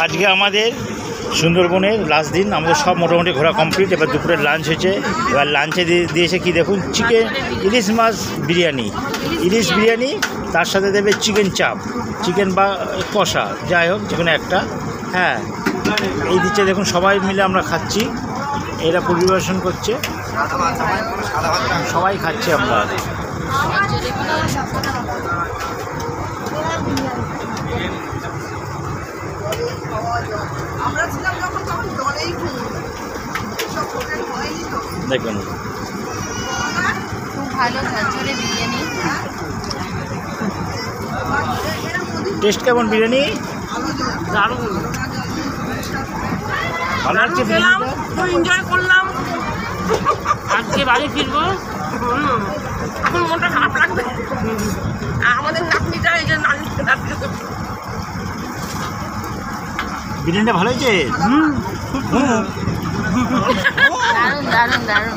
আজকে আমাদের সুন্দরবনের লাস্ট দিন, আমাদের সব মোটামুটি ঘোরা কমপ্লিট। এবার দুপুরের লাঞ্চ হয়েছে। এবার লাঞ্চে দিয়েছে কি দেখুন, চিকেন ইলিশ মাছ বিরিয়ানি, ইলিশ বিরিয়ানি, তার সাথে দেবে চিকেন চাপ, চিকেন বা কষা, যাই হোক যে কোনো একটা। হ্যাঁ, এই দিচ্ছে দেখুন, সবাই মিলে আমরা খাচ্ছি, এরা পরিবেশন করছে, সবাই খাচ্ছি আমরা। দেখুন খুব ভালো ঝরঝরে বিরিয়ানি। টেস্ট কেমন বিরিয়ানি? দারুণ ভালো লাগছে খেলাম, খুব এনজয় করলাম। আজকে বাড়ি ফিরবো, এখন মনটা খারাপ লাগবে। আমাদের নাতনিটা এই যে বিরিয়ানিটা ভালো হয়েছে। দারুণ দারুণ দারুণ।